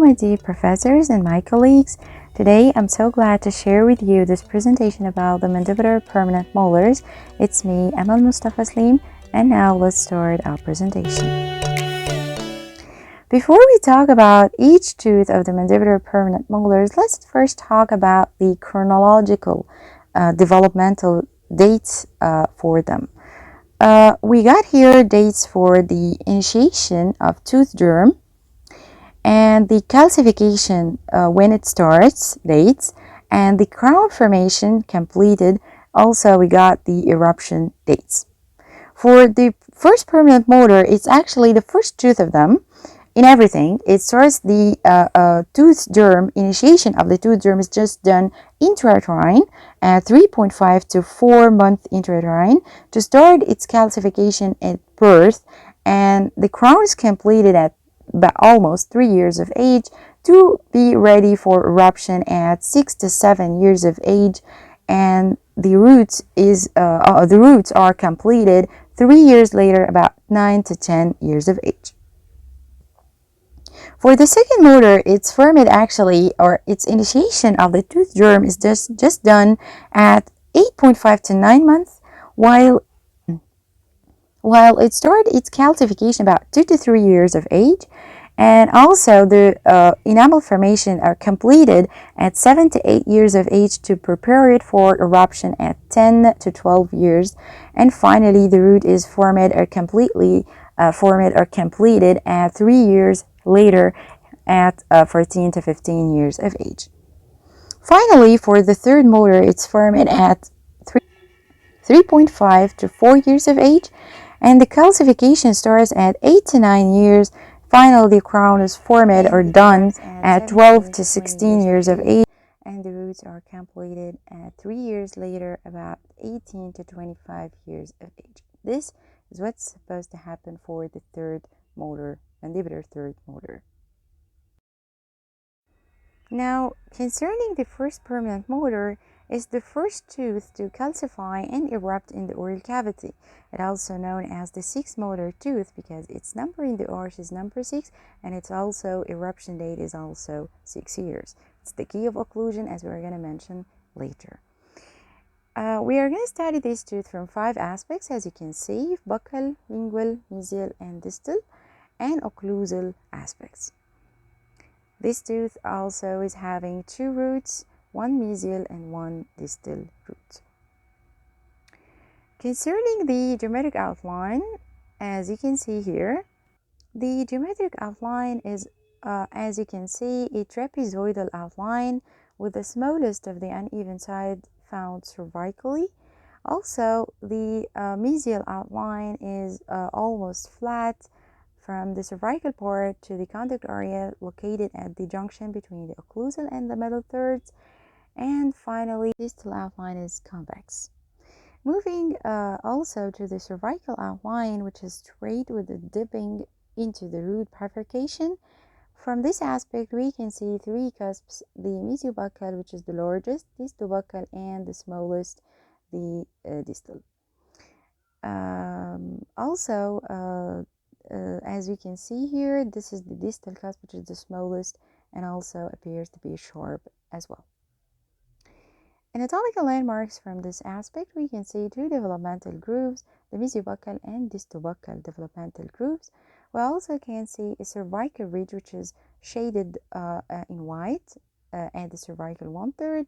my dear professors and my colleagues. Today I'm so glad to share with you this presentation about the mandibular permanent molars. It's me, Amal Mustafa Slim, and now let's start our presentation. Before we talk about each tooth of the mandibular permanent molars, let's first talk about the chronological developmental dates for them. We got here dates for the initiation of tooth germ, and the calcification when it starts, dates, and the crown formation completed. Also, we got the eruption dates. For the first permanent molar, it's actually the first tooth of them in everything. It starts the tooth germ, initiation of the tooth germ is just done intrauterine at 3.5 to 4 month intrauterine to start its calcification at birth, and the crown is completed at almost 3 years of age to be ready for eruption at 6 to 7 years of age, and the roots are completed 3 years later, about 9 to 10 years of age. For the second molar, its ferment actually, or its initiation of the tooth germ is just done at 8.5 to 9 months, while it started its calcification about 2 to 3 years of age, and also the enamel formation are completed at 7 to 8 years of age to prepare it for eruption at 10 to 12 years, and finally the root is formed or completed at 3 years later at 14 to 15 years of age. Finally, for the third molar, it's formed at 3.5 to 4 years of age, and the calcification starts at 8 to 9 years. Finally, the crown is formed or done at 12 to 16 years of age, and the roots are completed at 3 years later, about 18 to 25 years of age. This is what's supposed to happen for the third molar, mandibular third molar. Now, concerning the first permanent molar, is the first tooth to calcify and erupt in the oral cavity. It's also known as the sixth molar tooth because its number in the arch is number 6, and its also eruption date is also 6 years. It's the key of occlusion, as we're going to mention later. We are going to study this tooth from 5 aspects, as you can see: buccal, lingual, mesial, and distal, and occlusal aspects. This tooth also is having 2 roots, 1 mesial and 1 distal root. Concerning the geometric outline, as you can see here, the geometric outline is, as you can see, a trapezoidal outline with the smallest of the uneven side found cervically. Also, the mesial outline is almost flat from the cervical part to the contact area located at the junction between the occlusal and the middle thirds. And finally, the distal outline is convex. Moving also to the cervical outline, which is straight with the dipping into the root bifurcation. From this aspect, we can see 3 cusps: the mesiobuccal, which is the largest, distobuccal, and the smallest, the distal. As we can see here, this is the distal cusp, which is the smallest and also appears to be sharp as well. Anatomical landmarks from this aspect, we can see 2 developmental grooves, the mesiobuccal and distobuccal developmental grooves. We also can see a cervical ridge, which is shaded in white at the cervical 1/3,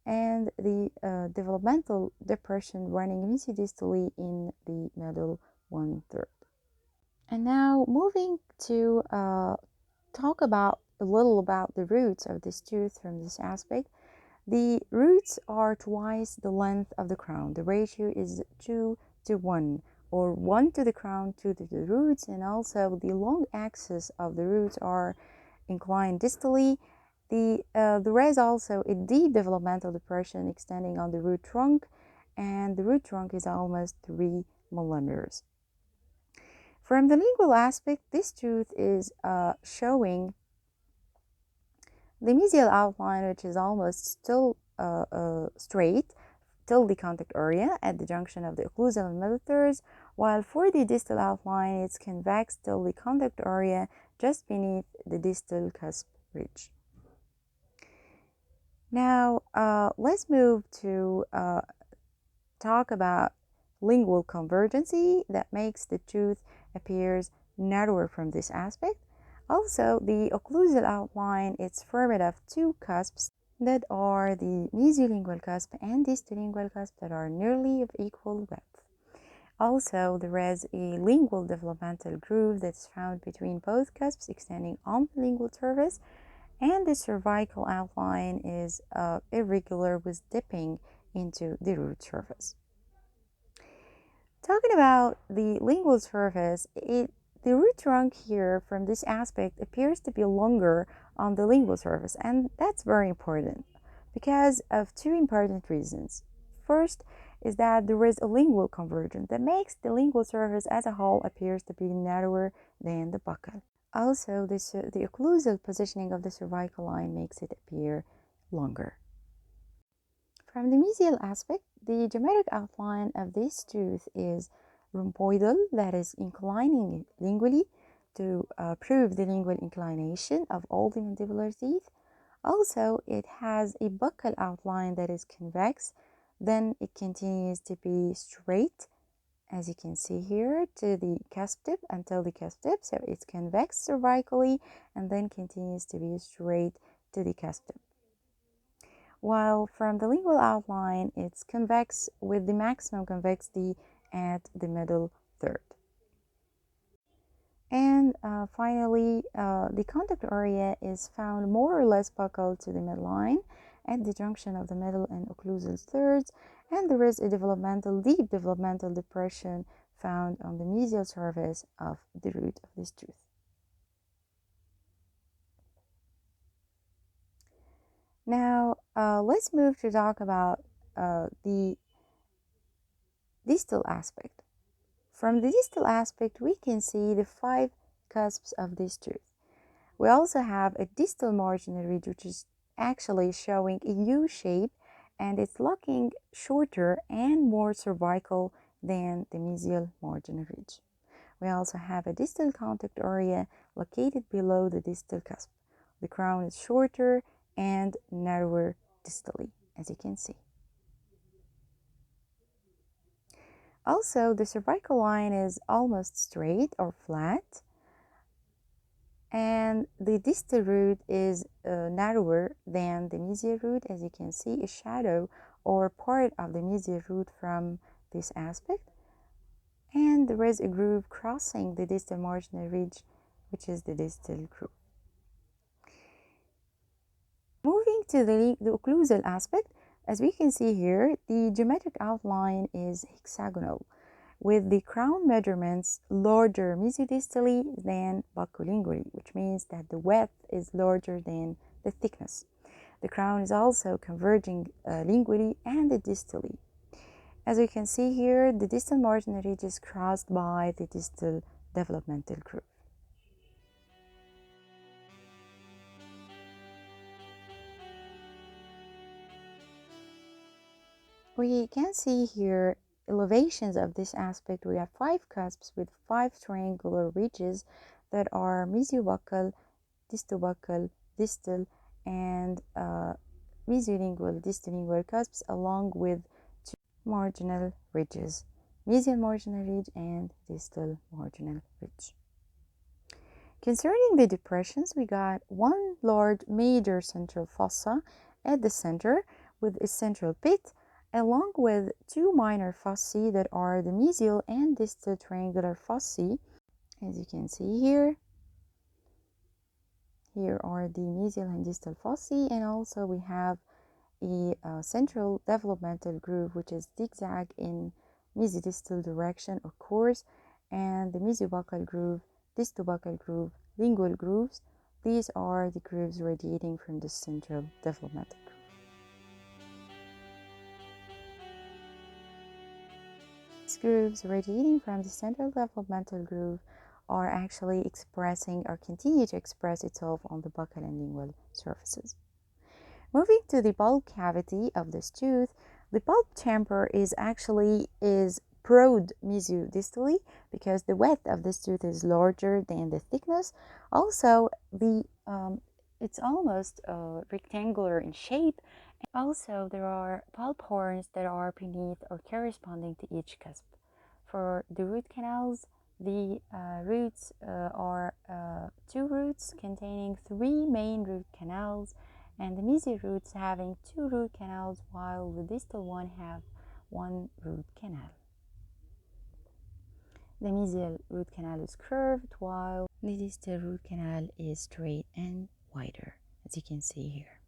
and the developmental depression running mesiodistally in the middle 1/3. And now moving to talk about a little about the roots of this tooth from this aspect. The roots are twice the length of the crown. The ratio is 2 to 1, or 1 to the crown, 2 to the roots, and also the long axis of the roots are inclined distally. There is also a deep developmental depression extending on the root trunk, and the root trunk is almost 3 millimeters. From the lingual aspect, this tooth is showing the mesial outline, which is almost still straight till the contact area at the junction of the occlusal and middle thirds, while for the distal outline, it's convex till the contact area just beneath the distal cusp ridge. Now, let's move to talk about lingual convergency that makes the tooth appears narrower from this aspect. Also, the occlusal outline is formed of two cusps that are the mesiolingual cusp and distolingual cusp that are nearly of equal width. Also, there is a lingual developmental groove that is found between both cusps extending on the lingual surface, and the cervical outline is irregular with dipping into the root surface. Talking about the lingual surface, the root trunk here from this aspect appears to be longer on the lingual surface, and that's very important because of two important reasons. First is that there is a lingual convergence that makes the lingual surface as a whole appears to be narrower than the buccal. Also, the occlusal positioning of the cervical line makes it appear longer. From the mesial aspect, the geometric outline of this tooth is rhomboidal, that is inclining lingually to prove the lingual inclination of all the mandibular teeth. Also, it has a buccal outline that is convex, then it continues to be straight, as you can see here, to the cusp tip until the cusp tip. So it's convex cervically and then continues to be straight to the cusp tip. While from the lingual outline, it's convex with the maximum convexity at the middle third. And finally, the contact area is found more or less buccal to the midline at the junction of the middle and occlusal thirds, and there is a deep developmental depression found on the mesial surface of the root of this tooth. Now, let's move to talk about the distal aspect. From the distal aspect, we can see the 5 cusps of this tooth. We also have a distal marginal ridge, which is actually showing a U shape, and it's looking shorter and more cervical than the mesial marginal ridge. We also have a distal contact area located below the distal cusp. The crown is shorter and narrower distally, as you can see. Also, the cervical line is almost straight or flat, and the distal root is narrower than the mesial root. As you can see, a shadow or part of the mesial root from this aspect, and there is a groove crossing the distal marginal ridge, which is the distal groove. Moving to the occlusal aspect, as we can see here, the geometric outline is hexagonal, with the crown measurements larger mesiodistally than buccolingually, which means that the width is larger than the thickness. The crown is also converging lingually and distally. As you can see here, the distal marginal ridge is crossed by the distal developmental groove. We can see here elevations of this aspect. We have 5 cusps with 5 triangular ridges that are mesiobuccal, distobuccal, distal, and mesiolingual, distolingual cusps, along with 2 marginal ridges, mesial marginal ridge and distal marginal ridge. Concerning the depressions, we got one large major central fossa at the center with a central pit, along with 2 minor fossae that are the mesial and distal triangular fossae. As you can see here, here are the mesial and distal fossae, and also we have a central developmental groove which is zigzag in mesiodistal direction, of course, and the mesiobuccal groove, distobuccal groove, lingual grooves. These are the grooves radiating from the central developmental groove. These grooves radiating from the central developmental groove are actually expressing or continue to express itself on the buccal and lingual surfaces. Moving to the pulp cavity of this tooth, the pulp chamber is broad mesiodistally because the width of this tooth is larger than the thickness. Also, the It's almost rectangular in shape. Also, there are pulp horns that are beneath or corresponding to each cusp. For the root canals, the roots are two roots containing three main root canals, and the mesoroots having two root canals, while the distal one have one root canal. The mesial root canal is curved, while the distal root canal is straight and wider, as you can see here.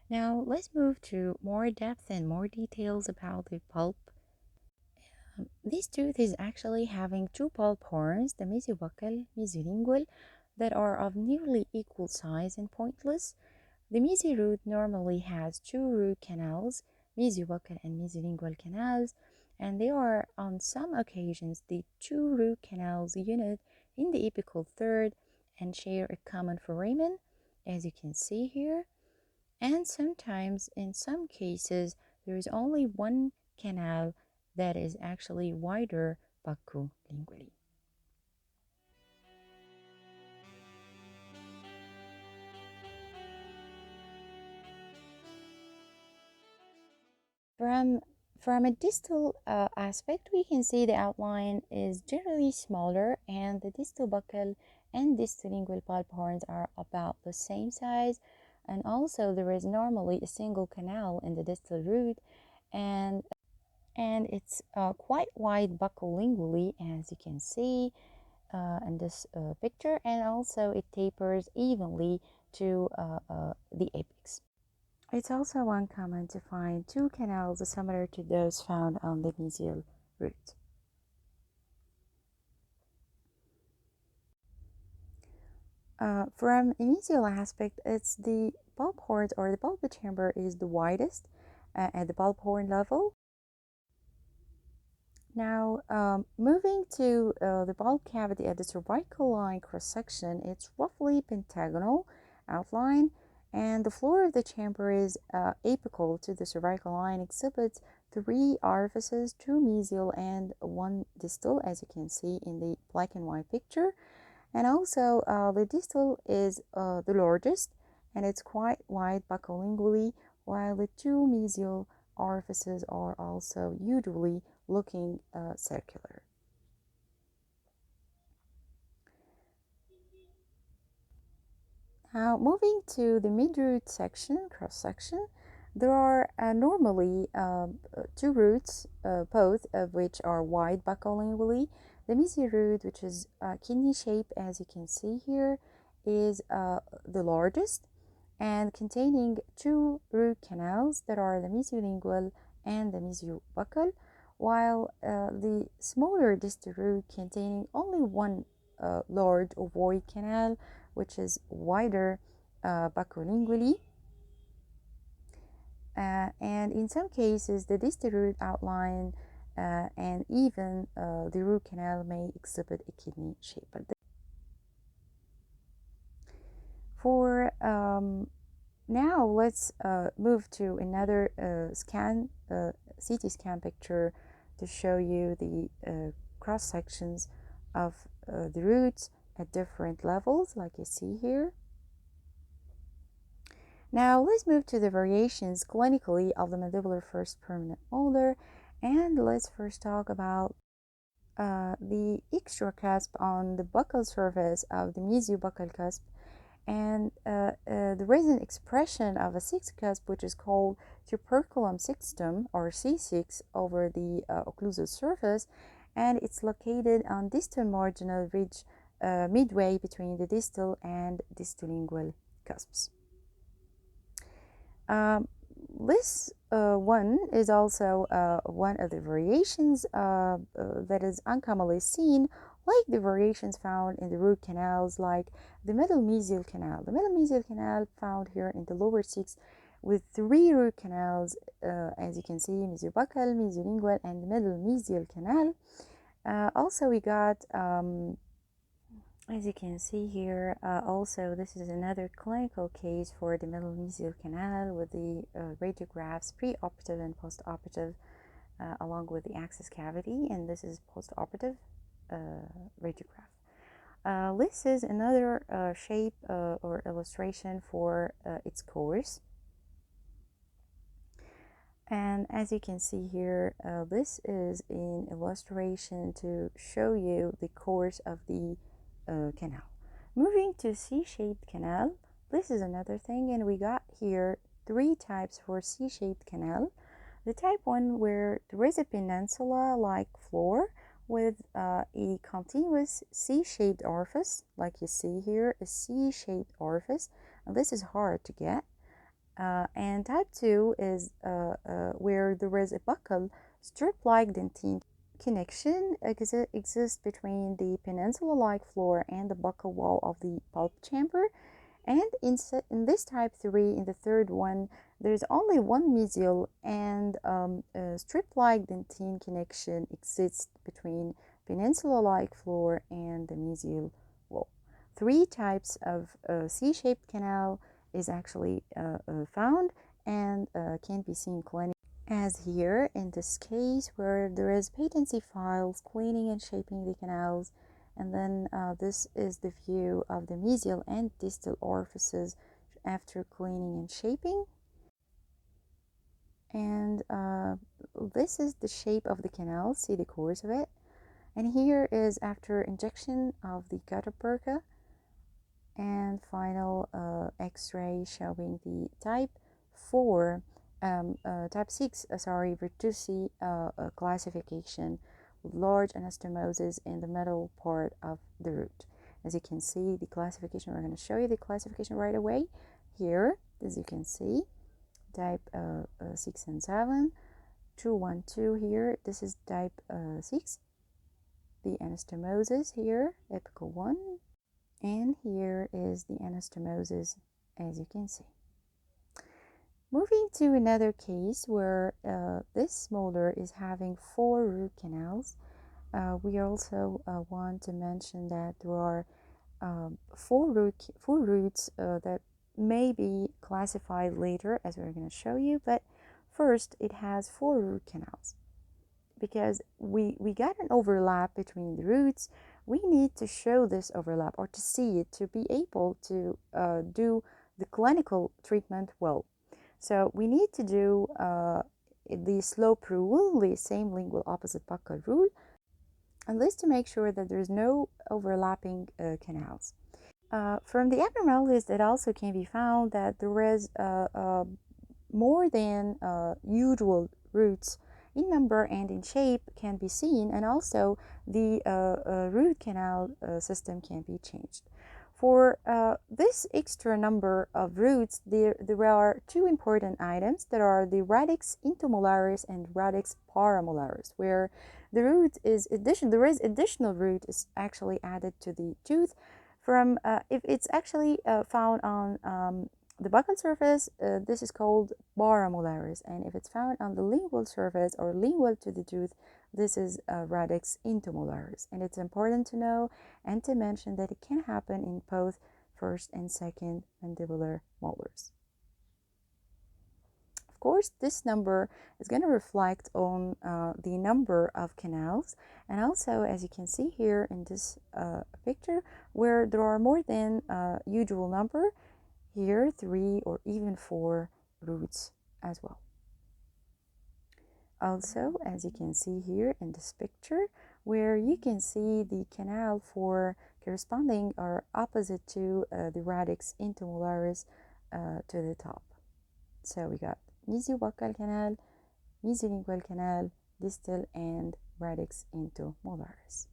Now let's move to more depth and more details about the pulp. This tooth is actually having two pulp horns, the mesiobuccal, mesiolingual, that are of nearly equal size and pointless. The mesiroot normally has two root canals, mesiobuccal and mesiolingual canals, and they are on some occasions the two root canals unit in the apical third and share a common foramen, as you can see here. And sometimes, in some cases, there is only one canal that is actually wider buccolingually. From from a distal aspect, we can see the outline is generally smaller, and the distal buccal and distal lingual pulp horns are about the same size. And also, there is normally a single canal in the distal root, and it's quite wide buccolingually, as you can see in this picture, and also it tapers evenly to the apex. It's also uncommon to find two canals similar to those found on the mesial root. From a mesial aspect, it's the bulb horns, or the bulbar chamber is the widest at the bulb horn level. Now, moving to the bulb cavity at the cervical line cross section, it's roughly pentagonal outline, and the floor of the chamber is apical to the cervical line, exhibits three orifices, two mesial and one distal, as you can see in the black and white picture. And also, the distal is the largest, and it's quite wide buccolingually, while the two mesial orifices are also usually looking circular. Now, moving to the midroot section, cross section, there are normally two roots, both of which are wide buccolingually. The mesiroot, which is kidney shaped, as you can see here, is the largest and containing two root canals that are the mesiolingual and the mesiobuccal, while the smaller distal root containing only one large ovoid canal, which is wider buccolingually. And in some cases, the distal root outline and even the root canal may exhibit a kidney shape. For now, let's move to another CT scan picture to show you the cross sections of the roots at different levels, like you see here. Now, let's move to the variations clinically of the mandibular first permanent molar, and let's first talk about the extra cusp on the buccal surface of the mesiobuccal cusp, and there is an expression of a sixth cusp, which is called tuberculum sixtum, or C6, over the occlusal surface, and it's located on distal marginal ridge midway between the distal and distolingual cusps. This one is also one of the variations that is uncommonly seen, like the variations found in the root canals, like the middle mesial canal. The middle mesial canal found here in the lower six with three root canals, as you can see, mesiobuccal, mesiolingual, and the middle mesial canal. Also, we got as you can see here, also this is another clinical case for the middle mesial canal with the radiographs preoperative and postoperative along with the access cavity, and this is postoperative radiograph. This is another shape or illustration for its course. And as you can see here, this is an illustration to show you the course of the canal. Moving to C-shaped canal, this is another thing, and we got here three types for C-shaped canal. The type 1 where there is a peninsula-like floor with a continuous C-shaped orifice, like you see here, a C-shaped orifice, and this is hard to get. And type 2 is where there is a buccal strip-like dentine connection exists between the peninsula-like floor and the buccal wall of the pulp chamber. And in this type 3, in the third one, there's only one mesial and a strip-like dentine connection exists between peninsula-like floor and the mesial wall. Three types of C-shaped canal is actually found and can be seen clinically, as here in this case where there is patency files cleaning and shaping the canals. And then this is the view of the mesial and distal orifices after cleaning and shaping. And this is the shape of the canal, see the course of it. And here is after injection of the gutta perca and final x-ray showing the type 4, type 6, Vertusi classification with large anastomosis in the middle part of the root. As you can see, the classification, we're going to show you the classification right away. Here, as you can see, type 6 and 7, 2, 1, 2 here, this is type 6, the anastomosis here, apical 1, and here is the anastomosis, as you can see. Moving to another case where this molar is having 4 root canals. We also want to mention that there are 4 roots that may be classified later, as we're going to show you, but first it has 4 root canals. Because we got an overlap between the roots, we need to show this overlap or to see it to be able to do the clinical treatment well. So we need to do the slope rule, the same lingual opposite buccal rule, and this to make sure that there's no overlapping canals. From the abnormalities, it also can be found that there is more than usual roots in number and in shape can be seen, and also the root canal system can be changed. For this extra number of roots, there are 2 important items that are the radix intermolaris and radix paramolaris, where the root is there is additional root is actually added to the tooth from if it's actually found on the buccal surface, this is called paramolaris, and if it's found on the lingual surface or lingual to the tooth, this is radix intermolaris. And it's important to know and to mention that it can happen in both first and second mandibular molars. Of course, this number is going to reflect on the number of canals, and also, as you can see here in this picture, where there are more than usual number, here 3 or even 4 roots as well. Also, as you can see here in this picture, where you can see the canal for corresponding or opposite to the radix intermolaris to the top. So we got mesiobuccal canal, mesiolingual canal, distal, and radix intermolaris.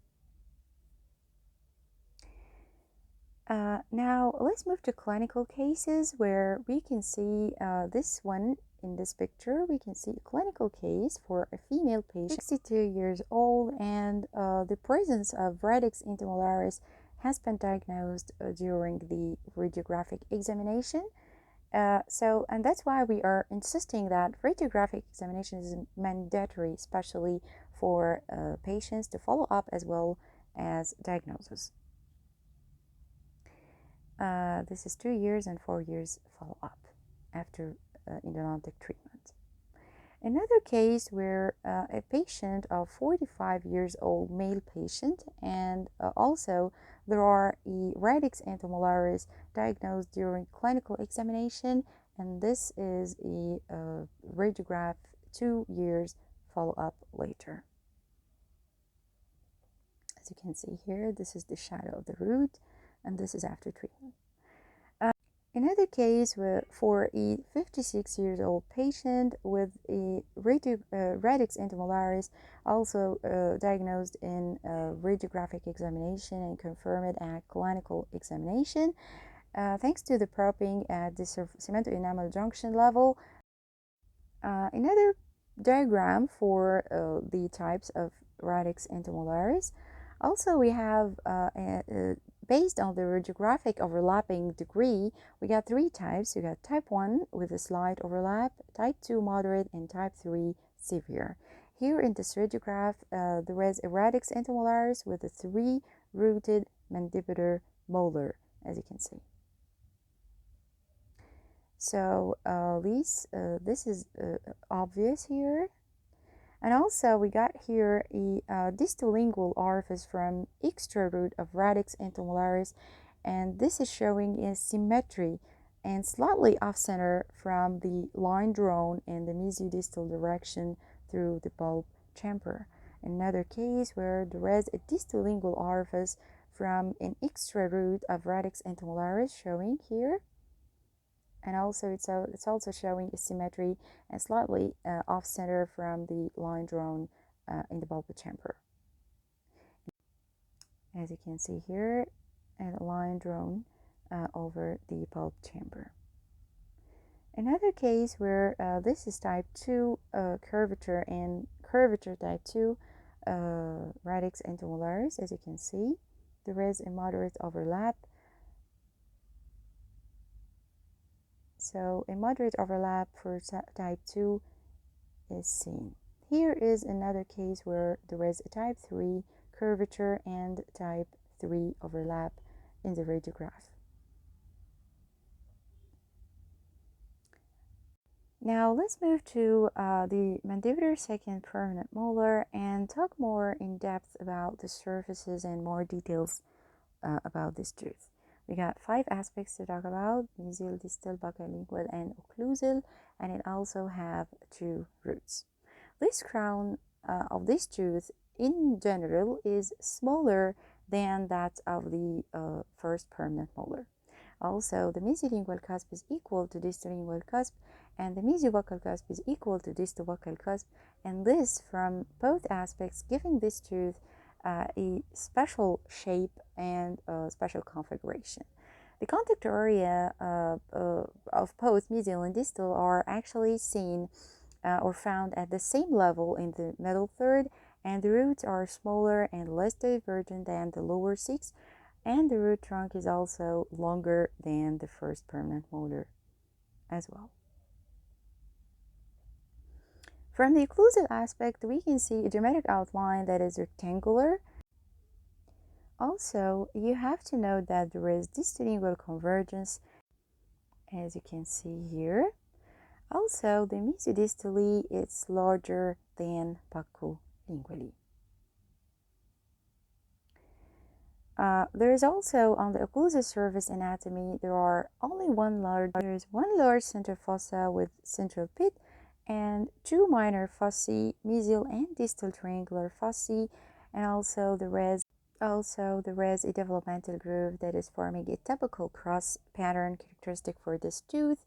Now let's move to clinical cases where we can see this one in this picture. We can see a clinical case for a female patient, 62 years old, and the presence of radix intermolaris has been diagnosed during the radiographic examination. And that's why we are insisting that radiographic examination is mandatory, especially for patients to follow up as well as diagnosis. This is 2 years and 4 years follow-up after endodontic treatment. Another case where a patient of 45 years old male patient, and also there are radix antemolaris diagnosed during clinical examination, and this is a radiograph 2 years follow-up later. As you can see here, this is the shadow of the root, and this is after treatment. Another case for a 56 years old patient with a radix antemolaris, also diagnosed in radiographic examination and confirmed at clinical examination. Thanks to the probing at the cemento enamel junction level. Another diagram for the types of radix antemolaris. Also, we have based on the radiographic overlapping degree, we got three types. We got type 1 with a slight overlap, type 2 moderate, and type 3 severe. Here in this radiograph, there is a radix antemolaris with a 3-rooted mandibular molar, as you can see. So this is obvious here. And also we got here a distolingual orifice from extra root of radix antemolaris, and this is showing a symmetry and slightly off center from the line drawn in the mesiodistal direction through the bulb chamber. Another case where there is a distolingual orifice from an extra root of radix antemolaris showing here. And also it's also showing a symmetry and slightly off center from the line drawn in the bulbar chamber. As you can see here, a line drawn over the bulb chamber. Another case where this is type 2 curvature and curvature type 2 radix antemolaris. As you can see, there is a moderate overlap. So a moderate overlap for type 2 is seen. Here is another case where there is a type 3 curvature and type 3 overlap in the radiograph. Now let's move to the mandibular second permanent molar and talk more in depth about the surfaces and more details about this tooth. We got 5 aspects to talk about: mesial, distal, buccal, lingual, and occlusal, and it also have 2 roots. This crown of this tooth in general is smaller than that of the first permanent molar. Also, the mesiolingual cusp is equal to distolingual cusp, and the mesiobuccal cusp is equal to distobuccal cusp, and this from both aspects giving this tooth a special shape and a special configuration. The contact area of both mesial and distal are actually seen or found at the same level in the middle third, and the roots are smaller and less divergent than the lower 6, and the root trunk is also longer than the first permanent molar as well. From the occlusal aspect, we can see a geometric outline that is rectangular. Also, you have to note that there is distolingual convergence, as you can see here. Also, the mesiodistally is larger than buccolingually. There is also on the occlusal surface anatomy, there is one large central fossa with central pit and 2 minor fossae, mesial and distal triangular fossae, and also there is a developmental groove that is forming a typical cross pattern characteristic for this tooth.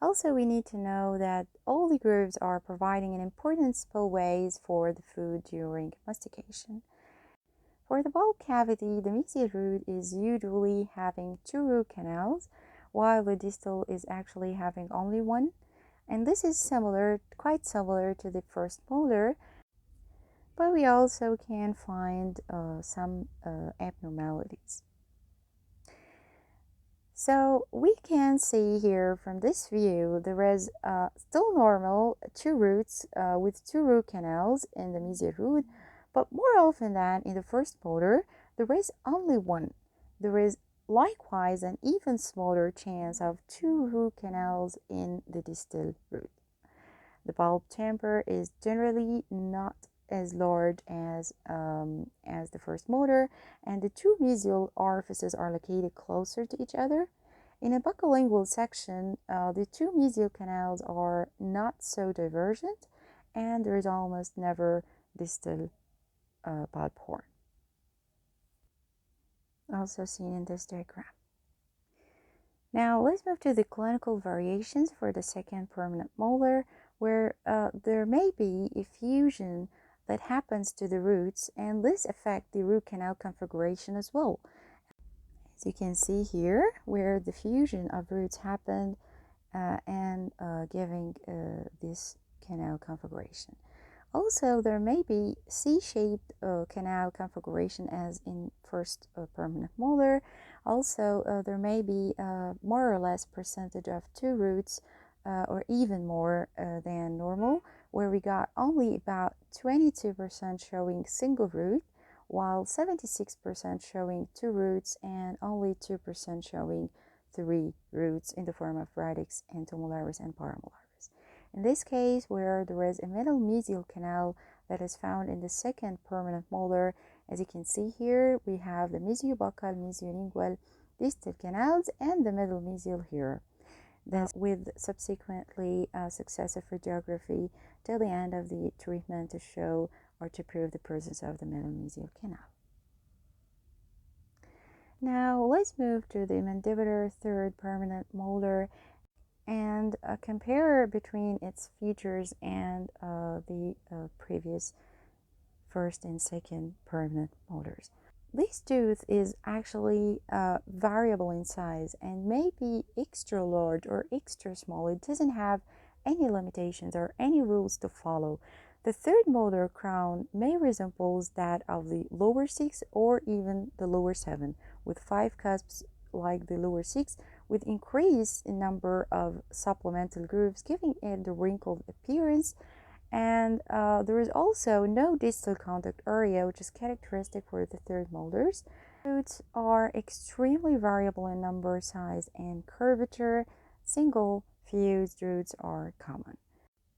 Also, we need to know that all the grooves are providing an important spillways for the food during mastication. For the bulb cavity, the mesial root is usually having 2 root canals, while the distal is actually having only 1. And this is quite similar to the first molar, but we also can find some abnormalities. So we can see here from this view, there is still normal 2 roots with 2 root canals in the mesial root, but more often than in the first molar, there is only 1. There is likewise an even smaller chance of 2 root canals in the distal root. The pulp chamber is generally not as large as the first molar, and the two mesial orifices are located closer to each other. In a buccolingual section, the two mesial canals are not so divergent, and there is almost never distal pulp horn, also seen in this diagram. Now let's move to the clinical variations for the second permanent molar, where there may be effusion that happens to the roots, and this affects the root canal configuration as well. As you can see here, where the fusion of roots happened and giving this canal configuration. Also, there may be C-shaped canal configuration as in first permanent molar. Also, there may be more or less percentage of two roots or even more than normal, where we got only about 22% showing single root, while 76% showing two roots and only 2% showing three roots in the form of radix, entomolaris, and paramolaris. In this case, where there is a middle mesial canal that is found in the second permanent molar, as you can see here, we have the mesiobuccal, mesiolingual, distal canals, and the middle mesial here. Then, with subsequently successive radiography till the end of the treatment to show or to prove the presence of the middle mesial canal. Now, let's move to the mandibular third permanent molar and compare between its features and the previous first and second permanent molars. This tooth is actually variable in size and may be extra large or extra small. It doesn't have any limitations or any rules to follow. The third molar crown may resemble that of the lower six or even the lower seven, with 5 cusps like the lower six, with increase in number of supplemental grooves, giving it the wrinkled appearance. And there is also no distal contact area, which is characteristic for the third molars. Roots are extremely variable in number, size, and curvature. Single fused roots are common.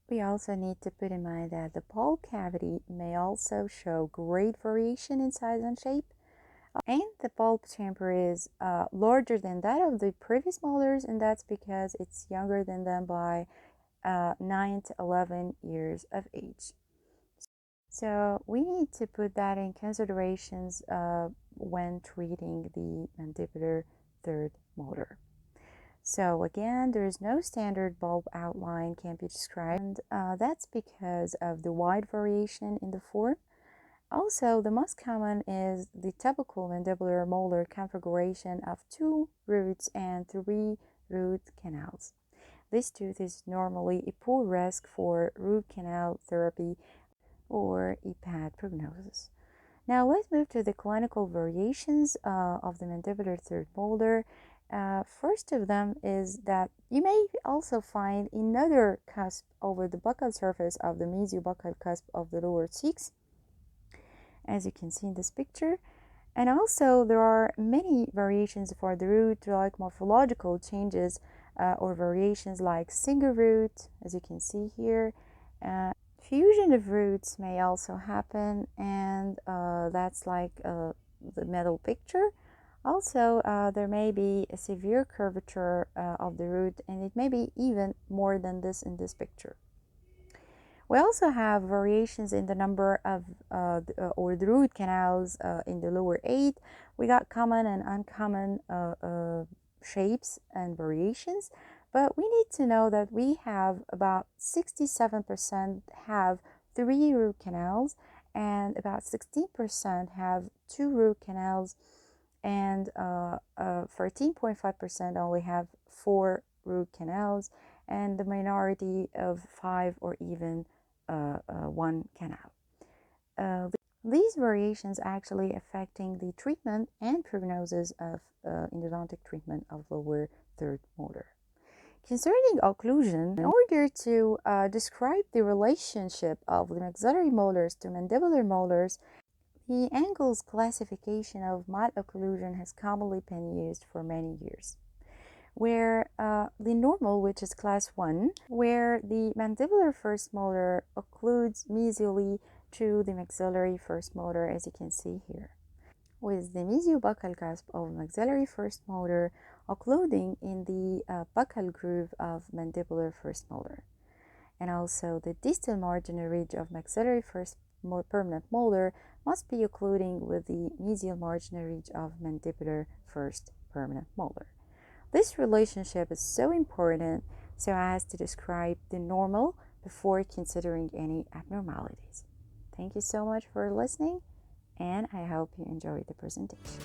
We also need to put in mind that the pulp cavity may also show great variation in size and shape, and the pulp chamber is larger than that of the previous molars, and that's because it's younger than them by 9 to 11 years of age. So we need to put that in considerations when treating the mandibular third molar. So again, there is no standard bulb outline can be described, and that's because of the wide variation in the form. Also, the most common is the typical mandibular molar configuration of 2 roots and 3 root canals. This tooth is normally a poor risk for root canal therapy or a bad prognosis. Now let's move to the clinical variations of the mandibular third molar. First of them is that you may also find another cusp over the buccal surface of the mesiobuccal cusp of the lower cheeks, as you can see in this picture. And also there are many variations for the root, like morphological changes or variations like single root, as you can see here. Fusion of roots may also happen, and that's like the middle picture. Also, there may be a severe curvature of the root, and it may be even more than this in this picture. We also have variations in the number of or the root canals in the lower 8. We got common and uncommon shapes and variations, but we need to know that we have about 67% have 3 root canals, and about 16% have 2 root canals, and 13.5% only have 4 root canals, and the minority of 5 or even 1 canal. These variations actually affecting the treatment and prognosis of endodontic treatment of lower third molar. Concerning occlusion, in order to describe the relationship of the maxillary molars to mandibular molars, the Angles classification of mild occlusion has commonly been used for many years. where the normal, which is class 1, where the mandibular first molar occludes mesially to the maxillary first molar, as you can see here, with the mesiobuccal cusp of maxillary first molar occluding in the buccal groove of mandibular first molar. And also the distal marginal ridge of maxillary first permanent molar must be occluding with the mesial marginal ridge of mandibular first permanent molar. This relationship is so important so as to describe the normal before considering any abnormalities. Thank you so much for listening, and I hope you enjoyed the presentation.